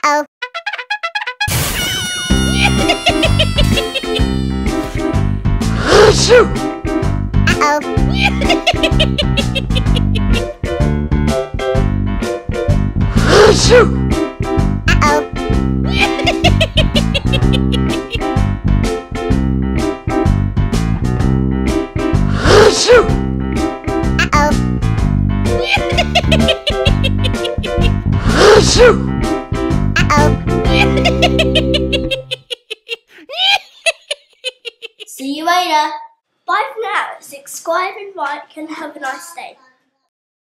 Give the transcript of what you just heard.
Uh-oh. Shoot! Uh-oh. Shoot! Uh-oh. Shoot! Uh-oh. Shoot! Uh-oh. See you later. Bye for now. Subscribe and like and have a nice day.